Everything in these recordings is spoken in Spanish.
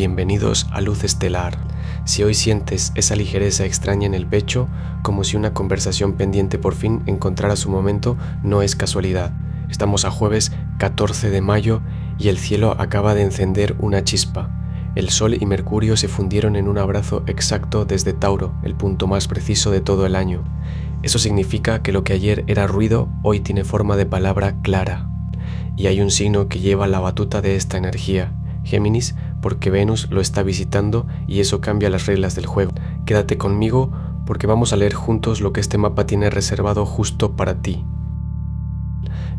Bienvenidos a Luz Estelar. Si hoy sientes esa ligereza extraña en el pecho, como si una conversación pendiente por fin encontrara su momento, no es casualidad. Estamos a jueves 14 de mayo y el cielo acaba de encender una chispa. El Sol y Mercurio se fundieron en un abrazo exacto desde Tauro, el punto más preciso de todo el año. Eso significa que lo que ayer era ruido, hoy tiene forma de palabra clara. Y hay un signo que lleva la batuta de esta energía, Géminis, porque Venus lo está visitando y eso cambia las reglas del juego. Quédate conmigo porque vamos a leer juntos lo que este mapa tiene reservado justo para ti.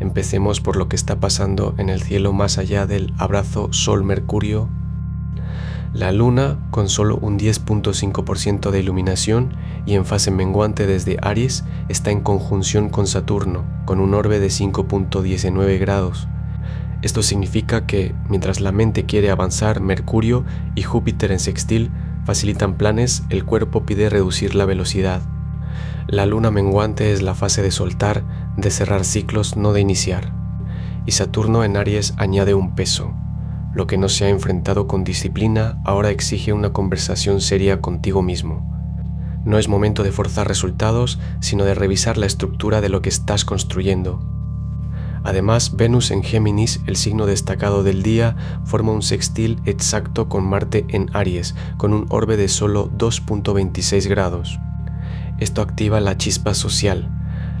Empecemos por lo que está pasando en el cielo más allá del abrazo Sol-Mercurio. La Luna, con solo un 10.5% de iluminación y en fase menguante desde Aries, está en conjunción con Saturno, con un orbe de 5.19 grados. Esto significa que, mientras la mente quiere avanzar, Mercurio y Júpiter en sextil facilitan planes, el cuerpo pide reducir la velocidad. La luna menguante es la fase de soltar, de cerrar ciclos, no de iniciar. Y Saturno en Aries añade un peso. Lo que no se ha enfrentado con disciplina ahora exige una conversación seria contigo mismo. No es momento de forzar resultados, sino de revisar la estructura de lo que estás construyendo. Además, Venus en Géminis, el signo destacado del día, forma un sextil exacto con Marte en Aries, con un orbe de solo 2.26 grados. Esto activa la chispa social.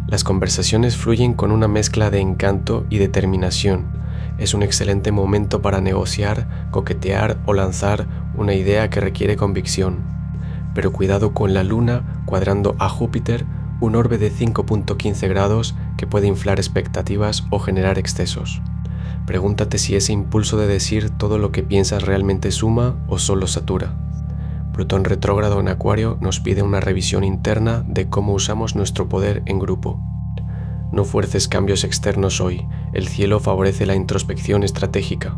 Las conversaciones fluyen con una mezcla de encanto y determinación. Es un excelente momento para negociar, coquetear o lanzar una idea que requiere convicción. Pero cuidado con la Luna cuadrando a Júpiter, un orbe de 5.15 grados que puede inflar expectativas o generar excesos. Pregúntate si ese impulso de decir todo lo que piensas realmente suma o solo satura. Plutón retrógrado en Acuario nos pide una revisión interna de cómo usamos nuestro poder en grupo. No fuerces cambios externos hoy, el cielo favorece la introspección estratégica.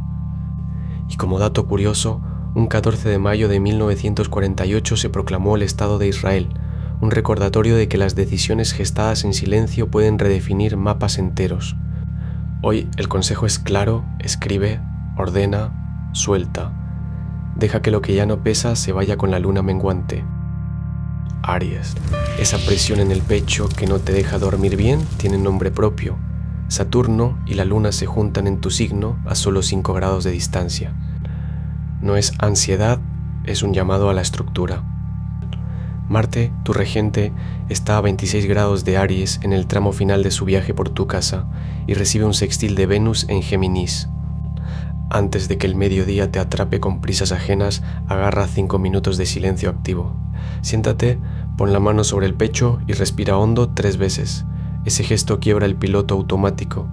Y como dato curioso, un 14 de mayo de 1948 se proclamó el Estado de Israel, un recordatorio de que las decisiones gestadas en silencio pueden redefinir mapas enteros. Hoy el consejo es claro: escribe, ordena, suelta. Deja que lo que ya no pesa se vaya con la luna menguante. Aries. Esa presión en el pecho que no te deja dormir bien tiene nombre propio. Saturno y la luna se juntan en tu signo a solo 5 grados de distancia. No es ansiedad, es un llamado a la estructura. Marte, tu regente, está a 26 grados de Aries en el tramo final de su viaje por tu casa y recibe un sextil de Venus en Géminis. Antes de que el mediodía te atrape con prisas ajenas, agarra 5 minutos de silencio activo. Siéntate, pon la mano sobre el pecho y respira hondo 3 veces. Ese gesto quiebra el piloto automático.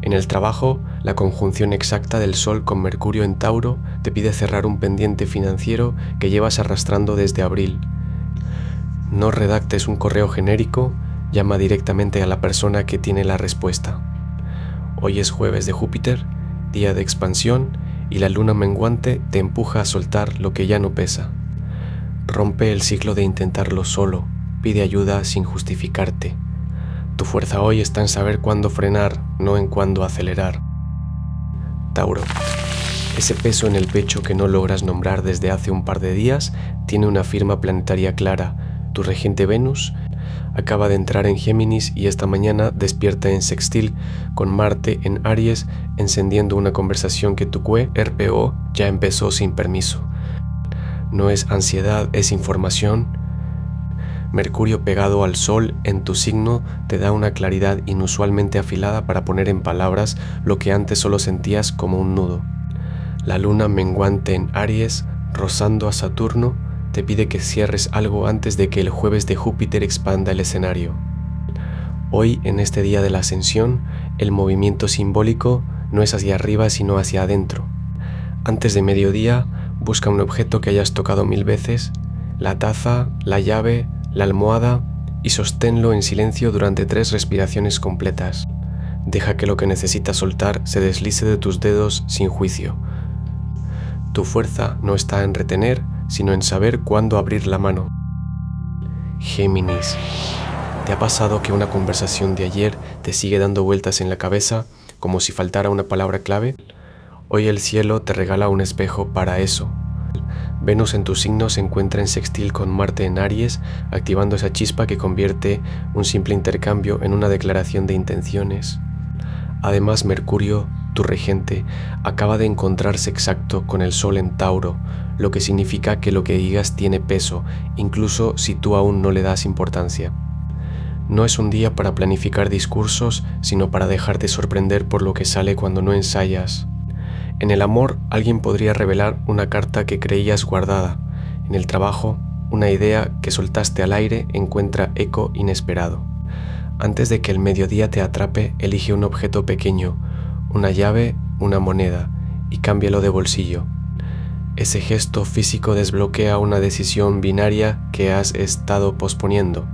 En el trabajo, la conjunción exacta del Sol con Mercurio en Tauro te pide cerrar un pendiente financiero que llevas arrastrando desde abril. No redactes un correo genérico, llama directamente a la persona que tiene la respuesta. Hoy es jueves de Júpiter, día de expansión, y la luna menguante te empuja a soltar lo que ya no pesa. Rompe el ciclo de intentarlo solo, pide ayuda sin justificarte. Tu fuerza hoy está en saber cuándo frenar, no en cuándo acelerar. Tauro. Ese peso en el pecho que no logras nombrar desde hace un par de días tiene una firma planetaria clara. Tu regente Venus acaba de entrar en Géminis y esta mañana despierta en sextil con Marte en Aries, encendiendo una conversación que tu RPO ya empezó sin permiso. No es ansiedad, es información. Mercurio pegado al Sol en tu signo te da una claridad inusualmente afilada para poner en palabras lo que antes solo sentías como un nudo. La luna menguante en Aries, rozando a Saturno, te pide que cierres algo antes de que el jueves de Júpiter expanda el escenario. Hoy, en este día de la ascensión, el movimiento simbólico no es hacia arriba sino hacia adentro. Antes de mediodía, busca un objeto que hayas tocado 1000 veces, la taza, la llave, la almohada, y sosténlo en silencio durante 3 respiraciones completas. Deja que lo que necesitas soltar se deslice de tus dedos sin juicio. Tu fuerza no está en retener, sino en saber cuándo abrir la mano. Géminis. ¿Te ha pasado que una conversación de ayer te sigue dando vueltas en la cabeza como si faltara una palabra clave? Hoy el cielo te regala un espejo para eso, Venus en tu signo se encuentra en sextil con Marte en Aries, activando esa chispa que convierte un simple intercambio en una declaración de intenciones. Además, Mercurio, tu regente, acaba de encontrarse exacto con el Sol en Tauro, lo que significa que lo que digas tiene peso, incluso si tú aún no le das importancia. No es un día para planificar discursos, sino para dejarte sorprender por lo que sale cuando no ensayas. En el amor, alguien podría revelar una carta que creías guardada. En el trabajo, una idea que soltaste al aire encuentra eco inesperado. Antes de que el mediodía te atrape, elige un objeto pequeño, una llave, una moneda, y cámbialo de bolsillo. Ese gesto físico desbloquea una decisión binaria que has estado posponiendo.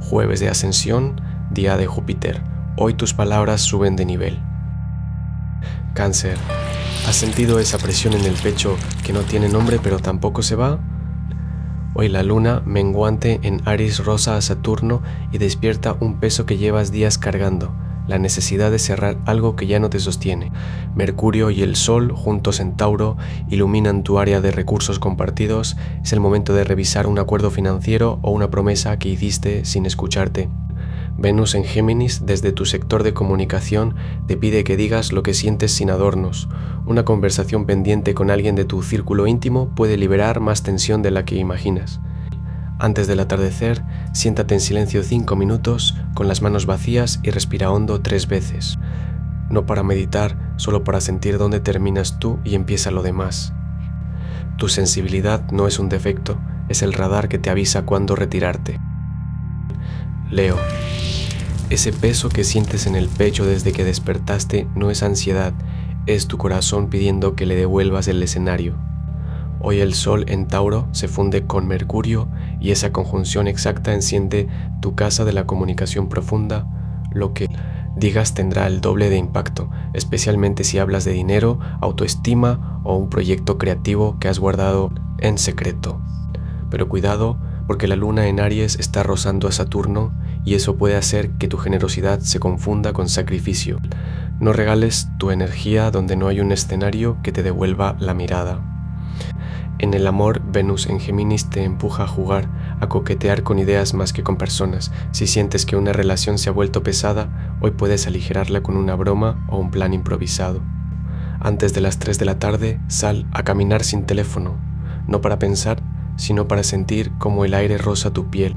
Jueves de Ascensión, día de Júpiter. Hoy tus palabras suben de nivel. Cáncer. ¿Has sentido esa presión en el pecho que no tiene nombre pero tampoco se va? Hoy la luna menguante en Aries roza a Saturno y despierta un peso que llevas días cargando, la necesidad de cerrar algo que ya no te sostiene. Mercurio y el Sol, juntos en Tauro, iluminan tu área de recursos compartidos. Es el momento de revisar un acuerdo financiero o una promesa que hiciste sin escucharte. Venus en Géminis, desde tu sector de comunicación, te pide que digas lo que sientes sin adornos. Una conversación pendiente con alguien de tu círculo íntimo puede liberar más tensión de la que imaginas. Antes del atardecer, siéntate en silencio 5 minutos, con las manos vacías y respira hondo 3 veces. No para meditar, solo para sentir dónde terminas tú y empieza lo demás. Tu sensibilidad no es un defecto, es el radar que te avisa cuándo retirarte. Leo. Ese peso que sientes en el pecho desde que despertaste no es ansiedad, es tu corazón pidiendo que le devuelvas el escenario. Hoy el Sol en Tauro se funde con Mercurio y esa conjunción exacta enciende tu casa de la comunicación profunda. Lo que digas tendrá el doble de impacto, especialmente si hablas de dinero, autoestima o un proyecto creativo que has guardado en secreto. Pero cuidado, porque la luna en Aries está rozando a Saturno y eso puede hacer que tu generosidad se confunda con sacrificio. No regales tu energía donde no hay un escenario que te devuelva la mirada. En el amor, Venus en Géminis te empuja a jugar, a coquetear con ideas más que con personas. Si sientes que una relación se ha vuelto pesada, hoy puedes aligerarla con una broma o un plan improvisado. Antes de las 3 de la tarde, sal a caminar sin teléfono, no para pensar, sino para sentir cómo el aire roza tu piel.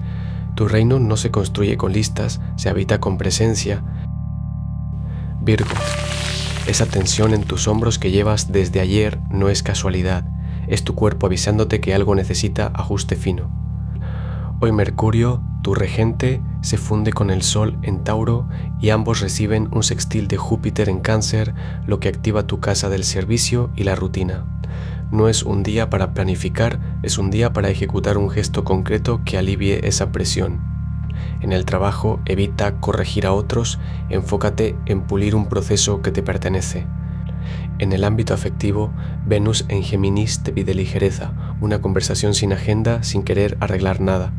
Tu reino no se construye con listas, se habita con presencia. Virgo, esa tensión en tus hombros que llevas desde ayer no es casualidad, es tu cuerpo avisándote que algo necesita ajuste fino. Hoy Mercurio, tu regente, se funde con el Sol en Tauro y ambos reciben un sextil de Júpiter en Cáncer, lo que activa tu casa del servicio y la rutina. No es un día para planificar, es un día para ejecutar un gesto concreto que alivie esa presión. En el trabajo, evita corregir a otros, enfócate en pulir un proceso que te pertenece. En el ámbito afectivo, Venus en Géminis te pide ligereza, una conversación sin agenda, sin querer arreglar nada.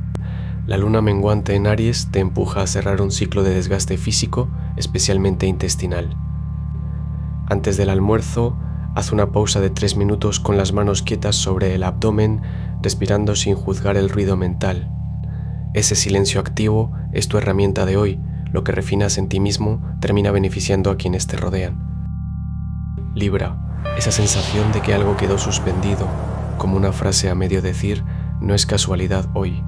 La luna menguante en Aries te empuja a cerrar un ciclo de desgaste físico, especialmente intestinal. Antes del almuerzo, haz una pausa de 3 minutos con las manos quietas sobre el abdomen, respirando sin juzgar el ruido mental. Ese silencio activo es tu herramienta de hoy. Lo que refinas en ti mismo termina beneficiando a quienes te rodean. Libra, esa sensación de que algo quedó suspendido, como una frase a medio decir, no es casualidad hoy.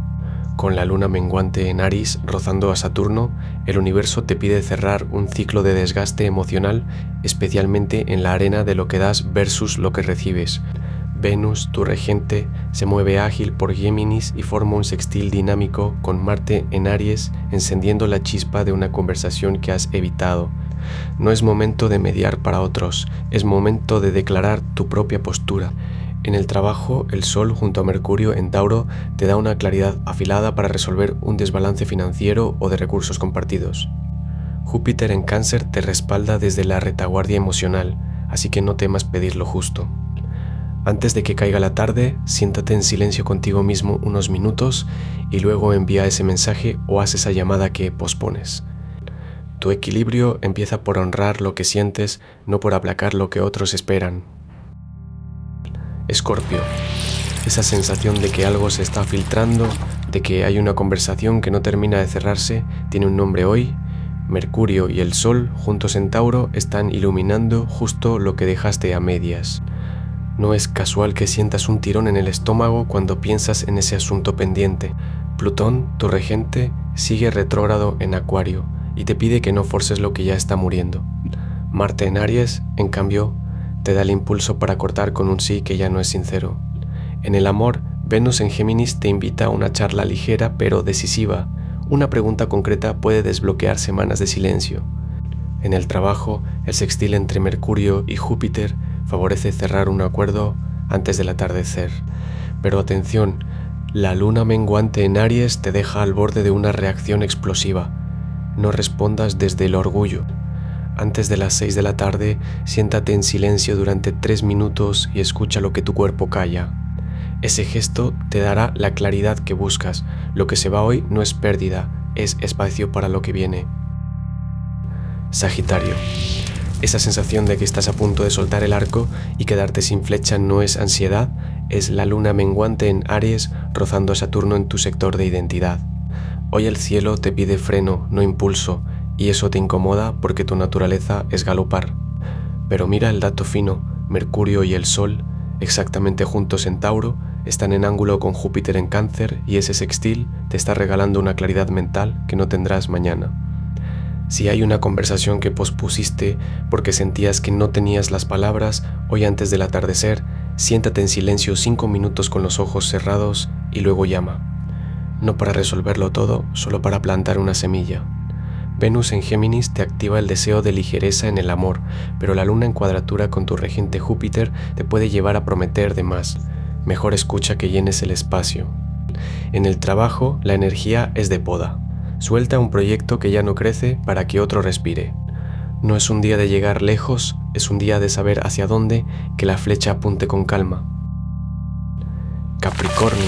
Con la luna menguante en Aries rozando a Saturno, el universo te pide cerrar un ciclo de desgaste emocional, especialmente en la arena de lo que das versus lo que recibes. Venus, tu regente, se mueve ágil por Géminis y forma un sextil dinámico con Marte en Aries, encendiendo la chispa de una conversación que has evitado. No es momento de mediar para otros, es momento de declarar tu propia postura. En el trabajo, el Sol junto a Mercurio en Tauro te da una claridad afilada para resolver un desbalance financiero o de recursos compartidos. Júpiter en Cáncer te respalda desde la retaguardia emocional, así que no temas pedir lo justo. Antes de que caiga la tarde, siéntate en silencio contigo mismo unos minutos y luego envía ese mensaje o haz esa llamada que pospones. Tu equilibrio empieza por honrar lo que sientes, no por aplacar lo que otros esperan. Escorpio, Esa sensación de que algo se está filtrando, de que hay una conversación que no termina de cerrarse, tiene un nombre hoy. Mercurio y el Sol, juntos en Tauro, están iluminando justo lo que dejaste a medias. No es casual que sientas un tirón en el estómago cuando piensas en ese asunto pendiente. Plutón, tu regente, sigue retrógrado en Acuario y te pide que no forces lo que ya está muriendo. Marte en Aries, en cambio, te da el impulso para cortar con un sí que ya no es sincero. En el amor, Venus en Géminis te invita a una charla ligera pero decisiva. Una pregunta concreta puede desbloquear semanas de silencio. En el trabajo, el sextil entre Mercurio y Júpiter favorece cerrar un acuerdo antes del atardecer. Pero atención, la luna menguante en Aries te deja al borde de una reacción explosiva. No respondas desde el orgullo. Antes de las 6 de la tarde, siéntate en silencio durante 3 minutos y escucha lo que tu cuerpo calla. Ese gesto te dará la claridad que buscas. Lo que se va hoy no es pérdida, es espacio para lo que viene. Sagitario. Esa sensación de que estás a punto de soltar el arco y quedarte sin flecha no es ansiedad, es la luna menguante en Aries rozando a Saturno en tu sector de identidad. Hoy el cielo te pide freno, no impulso, y eso te incomoda porque tu naturaleza es galopar. Pero mira el dato fino, Mercurio y el Sol, exactamente juntos en Tauro, están en ángulo con Júpiter en Cáncer y ese sextil te está regalando una claridad mental que no tendrás mañana. Si hay una conversación que pospusiste porque sentías que no tenías las palabras, hoy antes del atardecer, siéntate en silencio 5 minutos con los ojos cerrados y luego llama. No para resolverlo todo, solo para plantar una semilla. Venus en Géminis te activa el deseo de ligereza en el amor, pero la luna en cuadratura con tu regente Júpiter te puede llevar a prometer de más. Mejor escucha que llenes el espacio. En el trabajo, la energía es de poda. Suelta un proyecto que ya no crece para que otro respire. No es un día de llegar lejos, es un día de saber hacia dónde, que la flecha apunte con calma. Capricornio.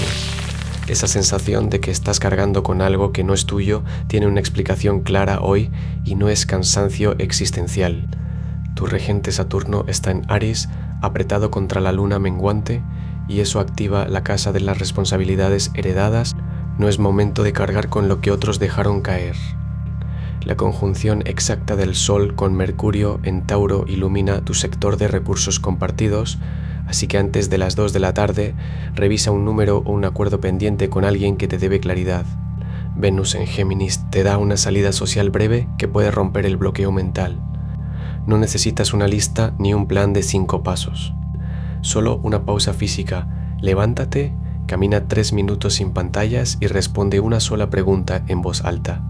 Esa sensación de que estás cargando con algo que no es tuyo tiene una explicación clara hoy y no es cansancio existencial. Tu regente Saturno está en Aries, apretado contra la luna menguante, y eso activa la casa de las responsabilidades heredadas. No es momento de cargar con lo que otros dejaron caer. La conjunción exacta del Sol con Mercurio en Tauro ilumina tu sector de recursos compartidos, así que antes de las 2 de la tarde, revisa un número o un acuerdo pendiente con alguien que te debe claridad. Venus en Géminis te da una salida social breve que puede romper el bloqueo mental. No necesitas una lista ni un plan de 5 pasos. Solo una pausa física. Levántate, camina 3 minutos sin pantallas y responde una sola pregunta en voz alta.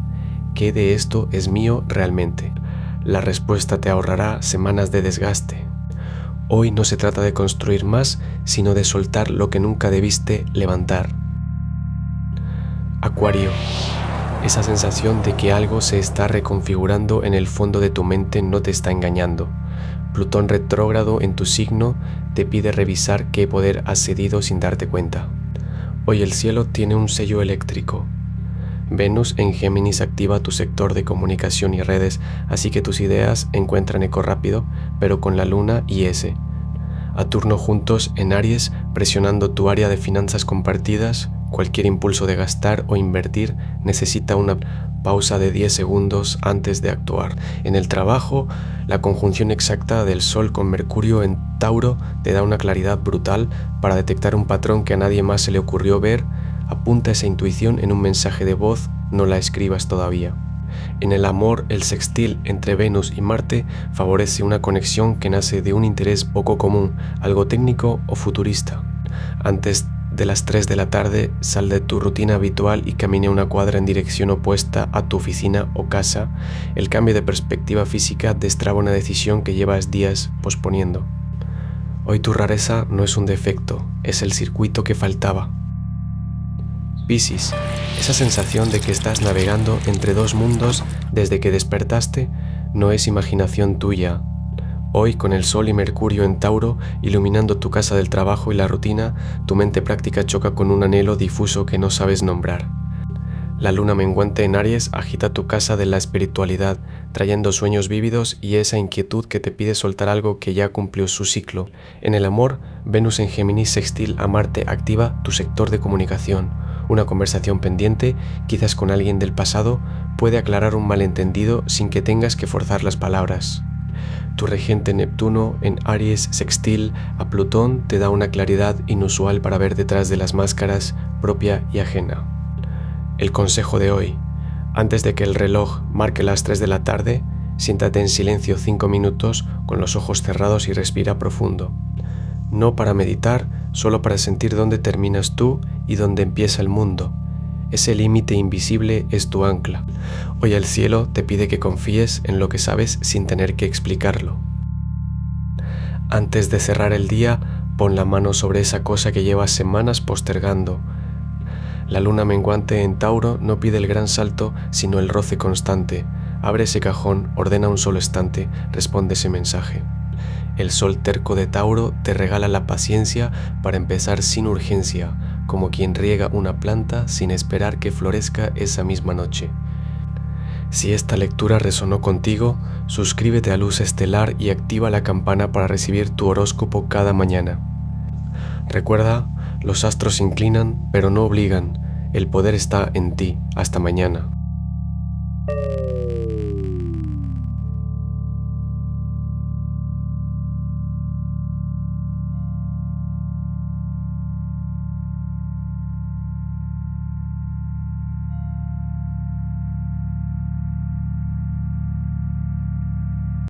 ¿Qué de esto es mío realmente? La respuesta te ahorrará semanas de desgaste. Hoy no se trata de construir más, sino de soltar lo que nunca debiste levantar. Acuario. Esa sensación de que algo se está reconfigurando en el fondo de tu mente no te está engañando. Plutón retrógrado en tu signo te pide revisar qué poder has cedido sin darte cuenta. Hoy el cielo tiene un sello eléctrico. Venus en Géminis activa tu sector de comunicación y redes, así que tus ideas encuentran eco rápido, pero con la luna y ese. A turno juntos en Aries, presionando tu área de finanzas compartidas, cualquier impulso de gastar o invertir necesita una pausa de 10 segundos antes de actuar. En el trabajo, la conjunción exacta del Sol con Mercurio en Tauro te da una claridad brutal para detectar un patrón que a nadie más se le ocurrió ver. Apunta esa intuición en un mensaje de voz, no la escribas todavía. En el amor, el sextil entre Venus y Marte favorece una conexión que nace de un interés poco común, algo técnico o futurista. Antes de las 3 de la tarde, sal de tu rutina habitual y camina una cuadra en dirección opuesta a tu oficina o casa. El cambio de perspectiva física destraba una decisión que llevas días posponiendo. Hoy tu rareza no es un defecto, es el circuito que faltaba. Piscis, esa sensación de que estás navegando entre dos mundos desde que despertaste no es imaginación tuya. Hoy, con el Sol y Mercurio en Tauro, iluminando tu casa del trabajo y la rutina, tu mente práctica choca con un anhelo difuso que no sabes nombrar. La luna menguante en Aries agita tu casa de la espiritualidad, trayendo sueños vívidos y esa inquietud que te pide soltar algo que ya cumplió su ciclo. En el amor, Venus en Géminis sextil a Marte activa tu sector de comunicación. Una conversación pendiente, quizás con alguien del pasado, puede aclarar un malentendido sin que tengas que forzar las palabras. Tu regente Neptuno en Aries sextil a Plutón te da una claridad inusual para ver detrás de las máscaras propia y ajena. El consejo de hoy: antes de que el reloj marque las 3 de la tarde, siéntate en silencio 5 minutos con los ojos cerrados y respira profundo. No para meditar, solo para sentir dónde terminas tú y dónde empieza el mundo. Ese límite invisible es tu ancla. Hoy el cielo te pide que confíes en lo que sabes sin tener que explicarlo. Antes de cerrar el día, pon la mano sobre esa cosa que llevas semanas postergando. La luna menguante en Tauro no pide el gran salto, sino el roce constante. Abre ese cajón, ordena un solo estante, responde ese mensaje. El sol terco de Tauro te regala la paciencia para empezar sin urgencia, como quien riega una planta sin esperar que florezca esa misma noche. Si esta lectura resonó contigo, suscríbete a Luz Estelar y activa la campana para recibir tu horóscopo cada mañana. Recuerda, los astros inclinan, pero no obligan. El poder está en ti. Hasta mañana.